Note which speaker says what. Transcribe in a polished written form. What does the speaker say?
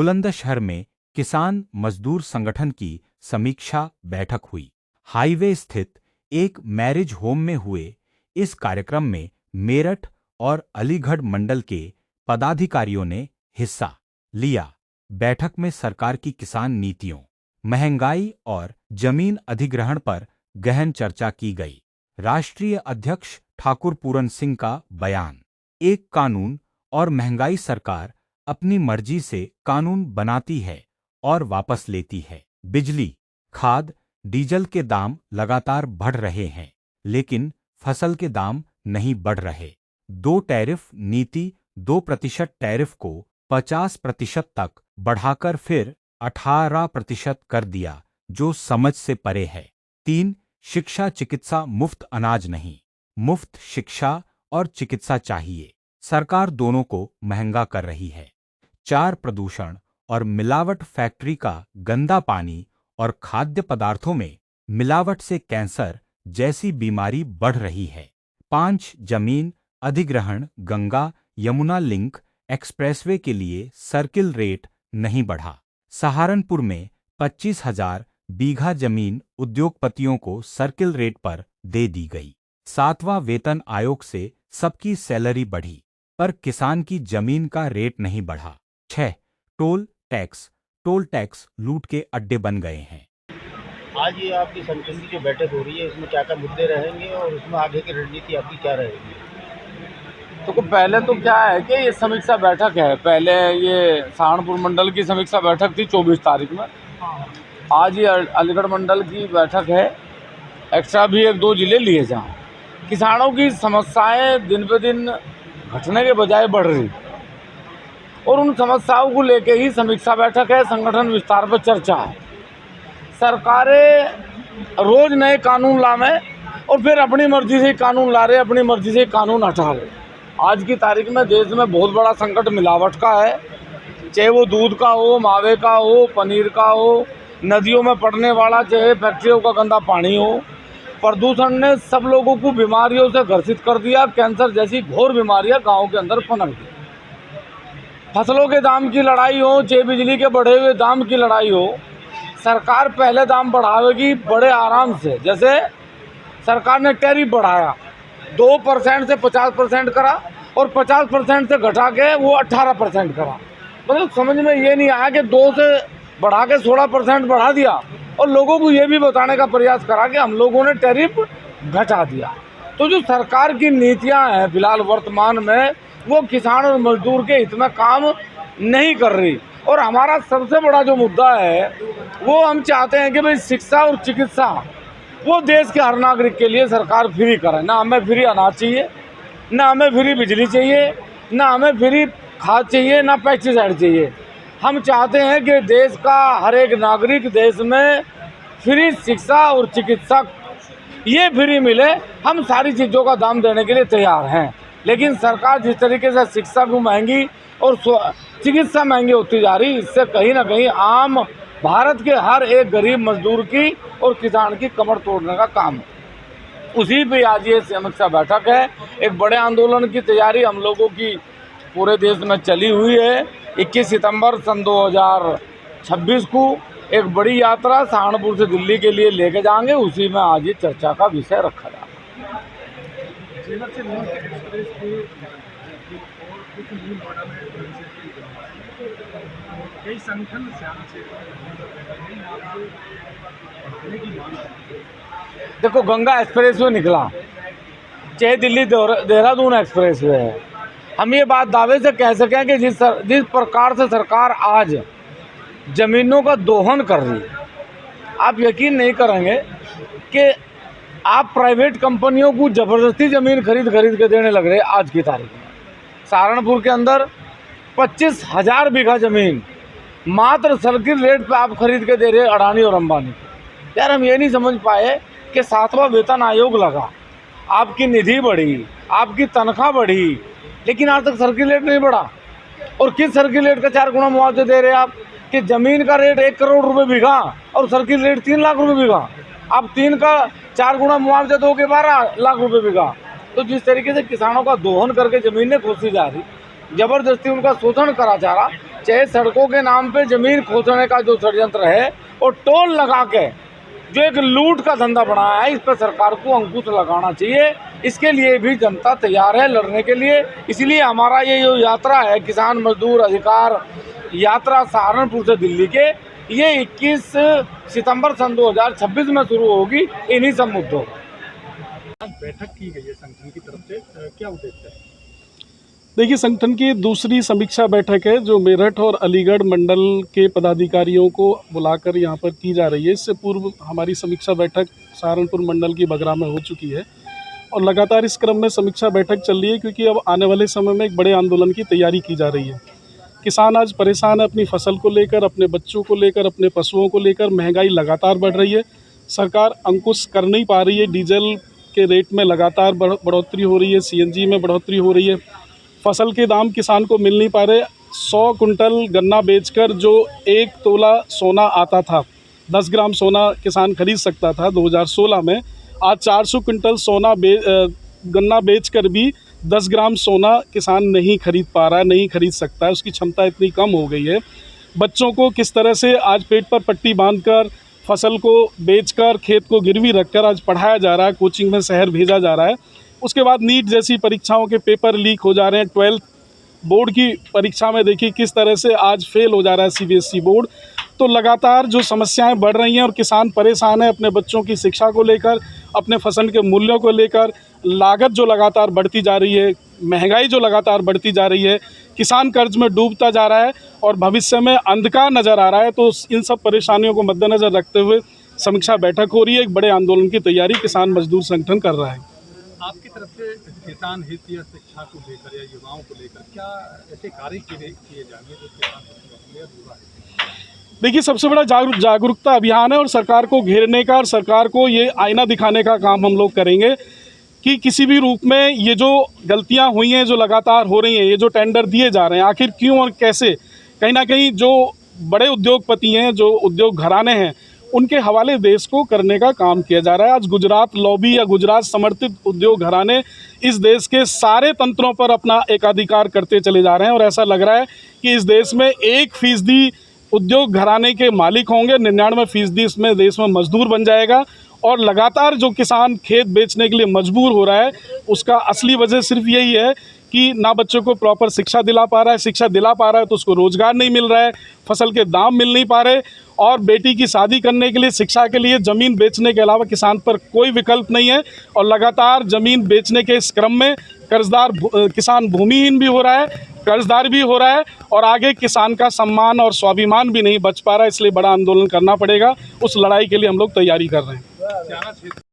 Speaker 1: बुलंदशहर में किसान मजदूर संगठन की समीक्षा बैठक हुई। हाईवे स्थित एक मैरिज होम में हुए इस कार्यक्रम में मेरठ और अलीगढ़ मंडल के पदाधिकारियों ने हिस्सा लिया। बैठक में सरकार की किसान नीतियों, महंगाई और जमीन अधिग्रहण पर गहन चर्चा की गई। राष्ट्रीय अध्यक्ष ठाकुर पूरन सिंह का बयान, एक कानून और महंगाई, सरकार अपनी मर्जी से कानून बनाती है और वापस लेती है। बिजली, खाद, डीजल के दाम लगातार बढ़ रहे हैं, लेकिन फसल के दाम नहीं बढ़ रहे। 2 टैरिफ नीति, 2% टैरिफ को 50% तक बढ़ाकर फिर 18% कर दिया, जो समझ से परे है। 3 शिक्षा चिकित्सा, मुफ्त अनाज नहीं, मुफ्त शिक्षा और चिकित्सा चाहिए। सरकार दोनों को महंगा कर रही है। 4 प्रदूषण और मिलावट, फैक्ट्री का गंदा पानी और खाद्य पदार्थों में मिलावट से कैंसर जैसी बीमारी बढ़ रही है। 5 जमीन अधिग्रहण, गंगा यमुना लिंक एक्सप्रेसवे के लिए सर्किल रेट नहीं बढ़ा। सहारनपुर में 25,000 बीघा जमीन उद्योगपतियों को सर्किल रेट पर दे दी गई। 7वां वेतन आयोग से सबकी सैलरी बढ़ी, पर किसान की जमीन का रेट नहीं बढ़ा। 6 टोल टैक्स लूट के अड्डे बन गए हैं।
Speaker 2: आज ये आपकी संगठन की जो बैठक हो रही है, इसमें क्या क्या मुद्दे रहेंगे और उसमें आगे की रणनीति आपकी क्या रहेगी?
Speaker 3: तो पहले तो क्या है कि ये समीक्षा बैठक है। पहले ये सहारनपुर मंडल की समीक्षा बैठक थी 24 तारीख में। आज ये अलीगढ़ मंडल की बैठक है। एक्स्ट्रा भी 1-2 जिले लिए जाएँ। किसानों की समस्याएं दिन पे दिन घटने के बजाय बढ़ रही, और उन समस्याओं को लेके ही समीक्षा बैठक है। संगठन विस्तार पर चर्चा है। सरकारें रोज नए कानून लावे और फिर अपनी मर्जी से कानून ला रहे, अपनी मर्जी से कानून हटा रहे। आज की तारीख में देश में बहुत बड़ा संकट मिलावट का है, चाहे वो दूध का हो, मावे का हो, पनीर का हो, नदियों में पड़ने वाला चाहे फैक्ट्रियों का गंदा पानी हो। प्रदूषण ने सब लोगों को बीमारियों से ग्रसित कर दिया। कैंसर जैसी घोर बीमारियां गांव के अंदर पनप गई। फसलों के दाम की लड़ाई हो, चाहे बिजली के बढ़े हुए दाम की लड़ाई हो, सरकार पहले दाम बढ़ावेगी बड़े आराम से। जैसे सरकार ने टैरिफ बढ़ाया, 2% से 50% करा और 50% से घटा के वो 18% करा। मतलब समझ में ये नहीं आया कि 2 से बढ़ा के 16% बढ़ा दिया, और लोगों को ये भी बताने का प्रयास करा कि हम लोगों ने टैरिफ घटा दिया। तो जो सरकार की नीतियां हैं फिलहाल वर्तमान में, वो किसान और मजदूर के हित में काम नहीं कर रही। और हमारा सबसे बड़ा जो मुद्दा है, वो हम चाहते हैं कि भाई शिक्षा और चिकित्सा वो देश के हर नागरिक के लिए सरकार फ्री करे। ना हमें फ्री अनाज चाहिए, ना हमें फ्री बिजली चाहिए, ना हमें फ्री खाद चाहिए, ना पेस्टिसाइड चाहिए। हम चाहते हैं कि देश का हर एक नागरिक देश में फ्री शिक्षा और चिकित्सा ये फ्री मिले। हम सारी चीज़ों का दाम देने के लिए तैयार हैं, लेकिन सरकार जिस तरीके से शिक्षा को महंगी और चिकित्सा महंगी होती जा रही, इससे कहीं ना कहीं आम भारत के हर एक गरीब मजदूर की और किसान की कमर तोड़ने का काम है। उसी पे आज ये समीक्षा बैठक है। एक बड़े आंदोलन की तैयारी हम लोगों की पूरे देश में चली हुई है। 21 सितंबर सन 2026 को एक बड़ी यात्रा सहारनपुर से दिल्ली के लिए लेके जाएंगे। उसी में आज ये चर्चा का विषय रखा जाएगा। देखो, गंगा एक्सप्रेसवे निकला, चाहे दिल्ली देहरादून एक्सप्रेसवे है। हम ये बात दावे से कह सकें कि जिस प्रकार से सरकार आज ज़मीनों का दोहन कर रही है, आप यकीन नहीं करेंगे कि आप प्राइवेट कंपनियों को ज़बरदस्ती ज़मीन खरीद के देने लग रहे हैं। आज की तारीख में सहारनपुर के अंदर 25,000 बीघा ज़मीन मात्र सर्किल रेट पे आप खरीद के दे रहे हैं अडानी और अंबानी। यार, हम ये नहीं समझ पाए कि 7वां वेतन आयोग लगा, आपकी निधि बढ़ी, आपकी तनख्वाह बढ़ी, लेकिन आज तक सर्किल रेट नहीं बढ़ा। और किस सर्किल रेट का 4 गुना मुआवजा दे रहे हैं आप कि ज़मीन का रेट 1 करोड़ रुपए बीघा और सर्किल रेट 3 लाख रुपए बीघा। आप 3 का 4 गुना मुआवजा दोगे 12 लाख रुपए बीघा। तो जिस तरीके से किसानों का दोहन करके ज़मीनें खोसी जा रही, ज़बरदस्ती उनका शोषण करा जा रहा, चाहे सड़कों के नाम पे ज़मीन खोदने का जो षड्यंत्र है और टोल लगा के जो एक लूट का धंधा बढ़ाया है, इस पर सरकार को अंकुश लगाना चाहिए। इसके लिए भी जनता तैयार है लड़ने के लिए। इसलिए हमारा ये जो यात्रा है किसान मजदूर अधिकार यात्रा सहारनपुर से दिल्ली के, ये 21 सितंबर सन 2026 में शुरू होगी इन्हीं सब मुद्दों पर।
Speaker 4: बैठक की गई है संगठन की तरफ से, क्या उद्देश्य है?
Speaker 5: देखिए, संगठन की दूसरी समीक्षा बैठक है जो मेरठ और अलीगढ़ मंडल के पदाधिकारियों को बुलाकर यहाँ पर की जा रही है। इससे पूर्व हमारी समीक्षा बैठक सहारनपुर मंडल की बगरा में हो चुकी है और लगातार इस क्रम में समीक्षा बैठक चल रही है, क्योंकि अब आने वाले समय में एक बड़े आंदोलन की तैयारी की जा रही है। किसान आज परेशान है अपनी फसल को लेकर, अपने बच्चों को लेकर, अपने पशुओं को लेकर। महंगाई लगातार बढ़ रही है, सरकार अंकुश कर नहीं पा रही है। डीजल के रेट में लगातार बढ़ोतरी हो रही है, CNG में बढ़ोतरी हो रही है। फसल के दाम किसान को मिल नहीं पा रहे। 100 कुंटल गन्ना बेचकर जो 1 तोला सोना आता था, 10 ग्राम सोना किसान खरीद सकता था 2016 में, आज 400 कुंटल गन्ना बेचकर भी 10 ग्राम सोना किसान नहीं खरीद पा रहा है, नहीं खरीद सकता है। उसकी क्षमता इतनी कम हो गई है। बच्चों को किस तरह से आज पेट पर पट्टी बांधकर, फसल को बेचकर, खेत को गिरवी रखकर आज पढ़ाया जा रहा है, कोचिंग में शहर भेजा जा रहा है। उसके बाद नीट जैसी परीक्षाओं के पेपर लीक हो जा रहे हैं। 12th बोर्ड की परीक्षा में देखिए किस तरह से आज फेल हो जा रहा है CBSE बोर्ड। तो लगातार जो समस्याएं बढ़ रही हैं और किसान परेशान है अपने बच्चों की शिक्षा को लेकर, अपने फसल के मूल्यों को लेकर। लागत जो लगातार बढ़ती जा रही है, महंगाई जो लगातार बढ़ती जा रही है, किसान कर्ज में डूबता जा रहा है और भविष्य में अंधकार नज़र आ रहा है। तो इन सब परेशानियों को मद्देनज़र रखते हुए समीक्षा बैठक हो रही है। एक बड़े आंदोलन की तैयारी किसान मजदूर संगठन कर रहा है।
Speaker 4: आपकी तरफ से किसान हित या शिक्षा को लेकर या युवाओं को लेकर क्या ऐसे कार्य किए जाएंगे जो किसान युवा है?
Speaker 5: देखिए, सबसे बड़ा जागरूकता अभियान है और सरकार को घेरने का और सरकार को ये आईना दिखाने का काम हम लोग करेंगे कि किसी भी रूप में ये जो गलतियां हुई हैं, जो लगातार हो रही हैं, ये जो टेंडर दिए जा रहे हैं, आखिर क्यों और कैसे, कहीं ना कहीं जो बड़े उद्योगपति हैं, जो उद्योग घराने हैं, उनके हवाले देश को करने का काम किया जा रहा है। आज गुजरात लॉबी या गुजरात समर्थित उद्योग घराने इस देश के सारे तंत्रों पर अपना एकाधिकार करते चले जा रहे हैं और ऐसा लग रहा है कि इस देश में 1% उद्योग घराने के मालिक होंगे, 99% इसमें देश में मजदूर बन जाएगा। और लगातार जो किसान खेत बेचने के लिए मजबूर हो रहा है, उसका असली वजह सिर्फ यही है कि ना बच्चों को प्रॉपर शिक्षा दिला पा रहा है, शिक्षा दिला पा रहा है तो उसको रोज़गार नहीं मिल रहा है, फसल के दाम मिल नहीं पा रहे, और बेटी की शादी करने के लिए, शिक्षा के लिए ज़मीन बेचने के अलावा किसान पर कोई विकल्प नहीं है। और लगातार ज़मीन बेचने के इस क्रम में किसान भूमिहीन भी हो रहा है, कर्जदार भी हो रहा है और आगे किसान का सम्मान और स्वाभिमान भी नहीं बच पा रहा है। इसलिए बड़ा आंदोलन करना पड़ेगा। उस लड़ाई के लिए हम लोग तैयारी कर रहे हैं।